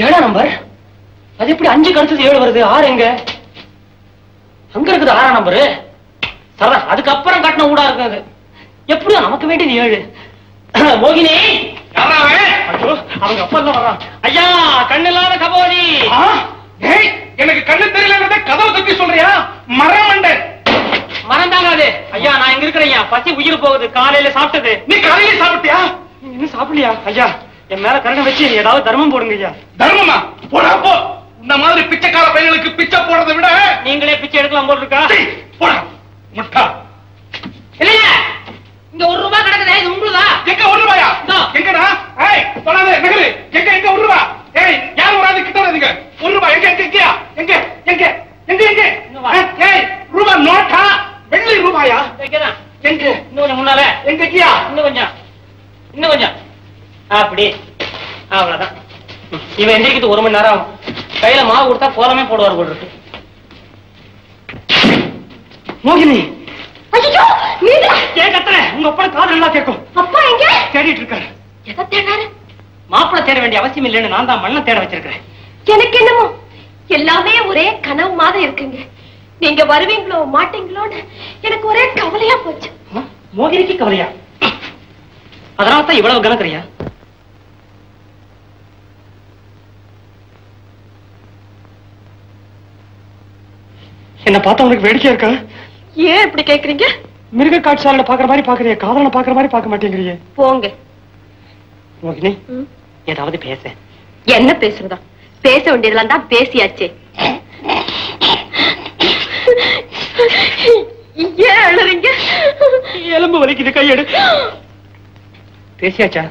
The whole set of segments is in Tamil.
7 நம்பர். அது எப்படி 5 கழிச்சது 7 வருது? 6 எங்க? அங்க இருக்குது 6 நம்பரு. சரா அதுக்கப்புறம் கட்டின ஊடா இருக்காது. எப்படியோ நமக்கு வேண்டியது 7. மோகினி அவங்க அப்பா எல்லாம் வர்றான். ஐயா கண்ணு இல்லாத கபோதி. எனக்கு கண்ணு தெரியல கதவை தப்பி சொல்றியா? மரமண்ட மரம் தாங்காது. ஐயா நான் எங்க இருக்கிறேன். பசி உயிர் போகுது. காலையில சாப்பிட்டது. நீ காலையில சாப்பிட்டியா? இன்னும் சாப்பிடலையா? ஐயா என் மேல கருணை வச்சு ஏதாவது தர்மம் போடுங்க ஐயா. தர்மமா? போடா போ. இந்த மாதிரி பிச்சைக்கார பையனுக்கு பிச்சை போறதை விட நீங்களே பிச்சை எடுக்கலாம் போல் இருக்கா? போடா முட்டா. இல்லையா இங்க 1 ரூபாய் கிடக்குது. இது உங்களுதா? எங்க 1 ரூபாயா? எங்கடா? ஏய் தொடாதே நகரு. எங்க 1 ரூபாய்? ஏய் யாரும் வராது கிட்ட வராதீங்க. 1 ரூபாய் எங்க எங்க எங்க எங்க எங்க எங்க எங்க? ஏய் ரூபாய் நோட்டா? வெள்ளி ரூபாயா? எங்கதான்? எங்க? இன்னும் கொஞ்சம் முன்னால. எங்க கியா? இன்னும் கொஞ்சம் அப்படி. அவ்வளவுதான். இவன் எந்திரிக்கிறது 1 மணி நேரம் ஆகும். கையில மாவு கொடுத்தா கோலமே போடுவார் போல் இருக்கு. மோகினி ஏன் கத்துற? உங்க அப்பா காது நல்லா கேட்கும். அப்பா எங்க? தேடிட்டு இருக்காரு. எதை தேடாரு? மாப்பிள்ளை தேட வேண்டிய அவசியம் இல்லைன்னு நான் தான் மண்ணை தேட வச்சிருக்கிறேன். எனக்கு என்னமோ எல்லாமே ஒரே கனவு மாதிரி இருக்குங்க. நீங்க வருவீங்களோ மாட்டீங்களோன்னு எனக்கு ஒரே கவலையா போச்சு. மோகினிக்கு கவலையா? அதனால தான் இவ்வளவு கணக்குறியா? என்ன பார்த்தா உங்களுக்கு வேடிக்கையா இருக்கா? ஏன் இப்படி கேக்குறீங்க? மிருக காட்சியாளனை பாக்குற மாதிரி பாக்குறிய, காதலனை பாக்குற மாதிரி பார்க்க மாட்டேங்கிறியே. போங்க. மோகினி ஏதாவது பேச. என்ன பேசுறதா? பேச வேண்டியதெல்லாம் தான் பேசியாச்சே. ஏன் அழுறீங்க? எலும்பு வலிக்குது. கையெடு. பேசியாச்சா?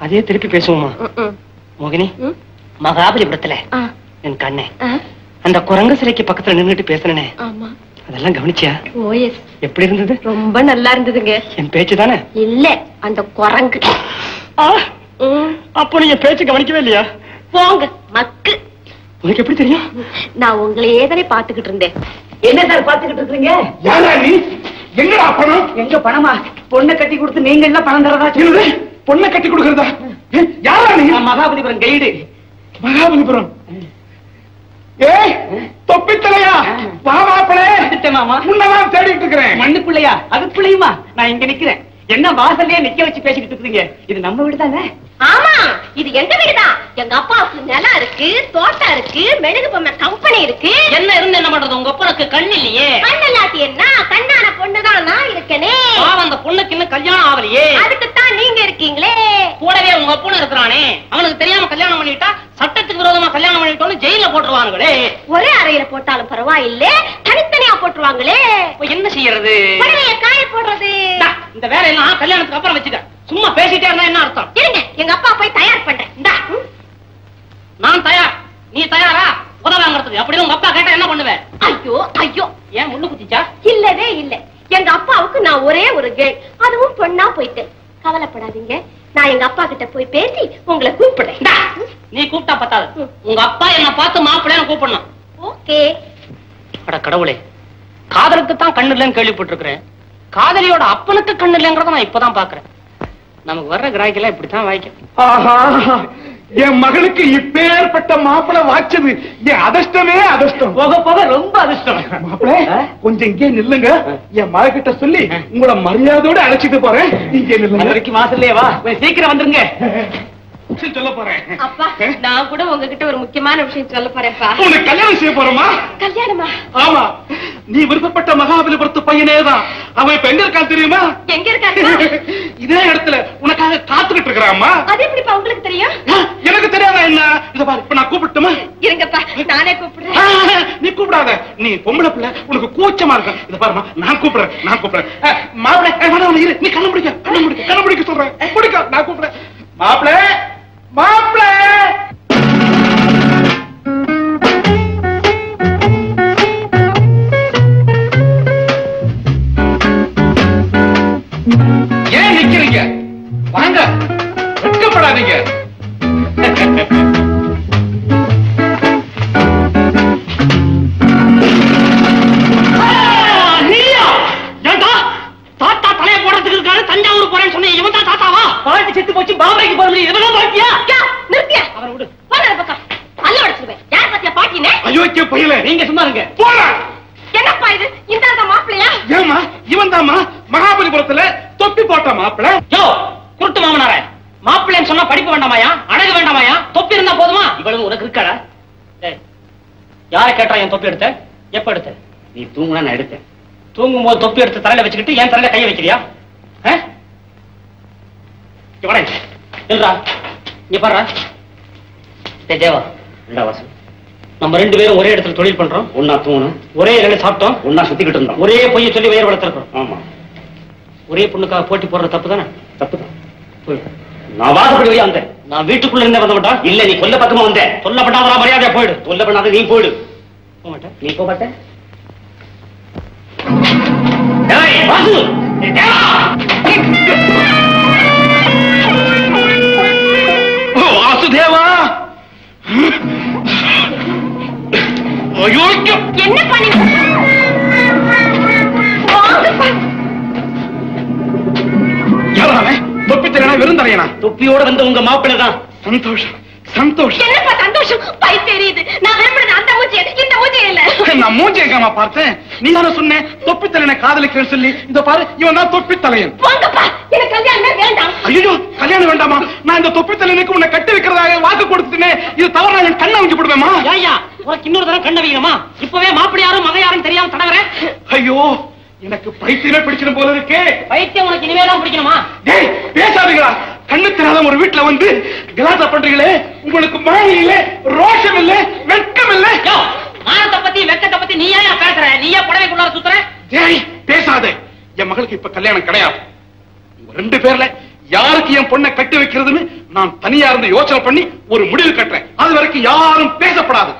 அதே திருப்பி பேசுவோமா? மோகினி மகாபலிபுரத்துல என் கண்ணே அந்த குரங்கு சிலைக்கு பக்கத்துல நின்னுட்டு பேசுறேனே, அதெல்லாம் கவனிச்சியா? எப்படி இருந்தது? ரொம்ப நல்லா இருந்ததுங்க. என் பேச்சு தானே? இல்ல அந்த குரங்கு. அப்போ நீங்க பேச்சு கவனிக்கவே இல்லையா? போங்க மக்கு. உனக்கு எப்படி தெரியும்? நான் உங்களையே தானே பாத்துக்கிட்டு இருந்தேன். என்ன சார் பாத்துக்கிட்டு இருக்கீங்க? யாரா நீ? எங்கடா பணம்? எங்க பணமா? பொண்ணை கட்டி கொடுத்து நீங்க எல்லாம் பணம் தரதா? பொண்ணை கட்டி கொடுக்கறதா? யாரா நீ? மகாபலிபுரம் கைடு. மகாபலிபுரம். ஏய் தொப்பித்தலையா, வா மாப்பிளே. மாமா முன்னதான் தேடிட்டு இருக்கிறேன். மண்ணுக்குள்ளையா? அதுக்குள்ளையுமா? நான் இங்க நிக்கிறேன். என்ன வாசல்லே நிக்க வச்சு பேசிக்கிட்டு இருக்கீங்க? இது நம்ம வீடு தானே? ஆமா இது எங்க வீடுதான். எங்க அப்பாவுக்கு நிலம் இருக்கு, தோட்டம் இருக்கு, மெழுகு பொம்மை கம்பெனி இருக்கு. என்ன இருந்து என்ன பண்றது? உங்க அப்பனுக்கு கண் இல்லையே. கண்ணல்லாட்டி என்ன? கண்ணான பொண்ணுதான் நான் இருக்கனே. அந்த பொண்ணுக்கு இன்னும் கல்யாணம் ஆகலையே. அதுக்குத்தான் நீங்க இருக்கீங்களே. கூடவே உங்க அப்பனும் இருக்கிறானே. அவனுக்கு தெரியாம கல்யாணம் பண்ணிட்டா சட்டத்துக்கு விரோதமா கல்யாணம் பண்ணிட்டோன்னு ஜெயில போட்டுருவாங்களே. ஒரே அறையில போட்டாலும் பரவாயில்லை, தனித்தனியா போட்டுருவாங்களே. என்ன செய்யறது? காய போடுறது. இந்த வேலையெல்லாம் கல்யாணத்துக்கு அப்புறம் வச்சுக்க. சும்மா பேசிட்டே இருந்தா என்ன அர்த்தம்? இருங்க எங்க அப்பா போய் தயார் பண்றேன். நான் தயார். நீ தயாரா? உதவாங்கிறதுக்கு. அப்படின்னு உங்க அப்பா கேட்டா என்ன பண்ணுவேன்? ஐயோ ஐயோ. ஏன் முள்ளு குத்திச்சா? இல்லவே இல்ல. எங்க அப்பாவுக்கு நான் ஒரே ஒரு கேள், அதுவும் பொண்ணா போயிட்டேன். கவலைப்படாதீங்க, நான் எங்க அப்பா கிட்ட போய் பேசி உங்களை கூப்பிடுறேன். நீ கூப்பிட்டா பத்தாது. உங்க அப்பா என்ன பார்த்து மாப்பிள்ளைன்னு கூப்பிடணும். ஓகே. அட கடவுளே, காதலுக்கு தான் கண்ணு இல்லைன்னு கேள்விப்பட்டிருக்கிறேன். காதலியோட அப்பனுக்கு கண்ணு இல்லைங்கிறத நான் இப்பதான் பாக்குறேன். நமக்கு வர்ற கிராய்க்கெல்லாம் இப்படித்தான் வாய்க்கும். என் மகளுக்கு இப்பேற்பட்ட மாப்பிளை வாச்சது என் அதிர்ஷ்டமே அதிர்ஷ்டம். போக போக ரொம்ப அதிர்ஷ்டம். மாப்பிளை கொஞ்சம் இங்கே நில்லுங்க. என் மகிட்ட சொல்லி உங்களை மரியாதையோட அழைச்சிட்டு போறேன். இங்கே நில்லுங்க. வரைக்கும் வாசல்லையே வா. சீக்கிரம் வந்துருங்க. சொல்ல போறேன். அப்பா நான் கூட உங்ககிட்ட ஒரு முக்கியமான விஷயம் சொல்ல போறேன்ப்பா. உனக்கு கல்யாணம் செய்ய போறோமா? கல்யாணமா? ஆமா. நீ விருப்பப்பட்ட மகாபலிபுரத்து பையனே தான். அவன் இப்ப எங்க இருக்கான் தெரியுமா? எங்க இருக்காரு? இதே இடத்துல உனக்காக காத்துக்கிட்டு இருக்கிறாமா. அது எப்படிப்பா உங்களுக்கு தெரியும்? எனக்கு தெரியாதா என்ன? இத பாரு, இப்ப நான் கூப்பிட்டுமா? இருங்கப்பா நானே கூப்பிடுறேன். நீ கூப்பிடாத. நீ பொம்பளை பிள்ளை, உனக்கு கூச்சமா இருக்க. இத பாருமா, நான் கூப்பிடுறேன். மாப்பிள்ளை இரு. நீ கண்ண முடிக்க சொல்றேன். முடிக்க நான் கூப்பிடுறேன். மாப்பிள்ளை ஏன் நிக்கிறீங்க? வாங்க, வெட்கப்படாதீங்க. தாத்தா தலைய போடுறதுக்கு இருக்காரு. தஞ்சாவூர் போறேன்னு சொன்னீங்க. இவன் தான் தாத்தாவா? பாட்டி செத்து போச்சு. பாம்பேக்கு போறது இவன் பாட்டியா? நிறுத்தியா? அவரை விடு. போன பக்கம் அயோக்கிய பையல, நீங்க சும்மா இருங்க. போடா. என்னப்பா இது? இந்த மாப்பிள்ளையா? ஏமா இவன் தாமா மகாபலிபுரத்துல தொப்பி போட்ட மாப்பிள்ள. யோ குருட்டு மாமனாரே, மாப்பிள்ளைன்னு சொன்னா படிப்பு வேண்டாமாயா, அழகு வேண்டாமாயா, தொப்பி இருந்தா போதுமா? இவ்வளவு உனக்கு இருக்காடா? யார கேட்டா என் தொப்பி எடுத்த? எப்ப எடுத்த? நீ தூங்குனா நான் எடுத்தேன். தூங்கும் போது தொப்பி எடுத்து தலையில வச்சுக்கிட்டு என் தலையில கைய வைக்கிறியா? இல்லடா, இங்க பாரு தேவா. ரெண்டாவது நம்ம 2 பேரும் ஒரே இடத்துல தொழில் பண்றோம், ஒன்னா தூங்கணும், ஒரே இலையில சாப்பிட்டோம், ஒன்னா சுத்திக்கிட்டு இருந்தோம், ஒரே பொய்ய சொல்லி வயிறு வளர்த்திருக்கோம். ஆமா, ஒரே பொண்ணுக்காக போட்டி போடுற தப்பு தானே? தப்புதான். நான் வாசப்படி வழியா வந்தேன். நான் வீட்டுக்குள்ள இருந்தே வந்தவட்டா? இல்ல, நீ கொல்ல பக்கமா வந்த. சொல்லப்படாத மரியாதையா போயிடு. கொல்ல பண்ணாத நீ போயிடு. போக மாட்டேன். நீ போக மாட்டேன். வாசுதேவா, என்ன பண்ணி தொப்பி தலையனா விருந்தலையனா? தொப்பியோட வந்த உங்க மாப்பிள்ளை தான். சந்தோஷம் சந்தோஷம். என்னப்பா சந்தோஷம்? பை தெரியுது. நான் விரும்புறது அந்த மூஞ்சி, இந்த மூஞ்சி இல்ல. நான் மூஞ்சி எங்கம்மா பார்த்தேன்? நீ தானே சொன்ன தொப்பி தலையனை காதலிக்கிறேன்னு சொல்லி. இந்த பாரு, இவன் தான் தொப்பி தலையன். போங்கப்பா, எனக்கு கல்யாணமே வேண்டாம். ஐயோ, கல்யாணம் வேண்டாமா? நான் இந்த தொப்பி தலையனுக்கு உன்னை கட்டி வைக்கிறதாக வாக்கு கொடுத்துட்டேன். இது தவறு, நான் கண்ணை வாங்கி போடுவேமா? ஐயா, உனக்கு இன்னொரு தரம் கண்ண வைக்கணுமா? இப்பவே மாப்பிள்ளை யாரும் மக யாரும் தெரியாம தடவறேன். ஐயோ, எனக்கு பைத்தியமே பிடிக்கணும் போல இருக்கே. பைத்தியம் உனக்கு இனிமேதான் பிடிக்கணுமா? டேய், பேசாதீங்களா? கண்ணு தெரியாத ஒரு வீட்டுல வந்து கலாட்டா பண்றீங்களே, உங்களுக்கு மானம் இல்ல, ரோஷம் இல்ல, வெட்கம் இல்ல. மானத்தை பத்தி வெக்கத்தை பத்தி நீ ஏன் பேசுற? நீயே புடவைக்குள்ளார சுத்துற? டேய், பேசாதே. என் மகளுக்கு இப்ப கல்யாணம் கிடையாது. உங்க 2 பேர்ல யாருக்கு என் பொண்ணை கட்டி வைக்கிறதுன்னு நான் தனியா இருந்து யோசனை பண்ணி ஒரு முடிவு கட்டுறேன். அது வரைக்கும் யாரும் பேசப்படாது.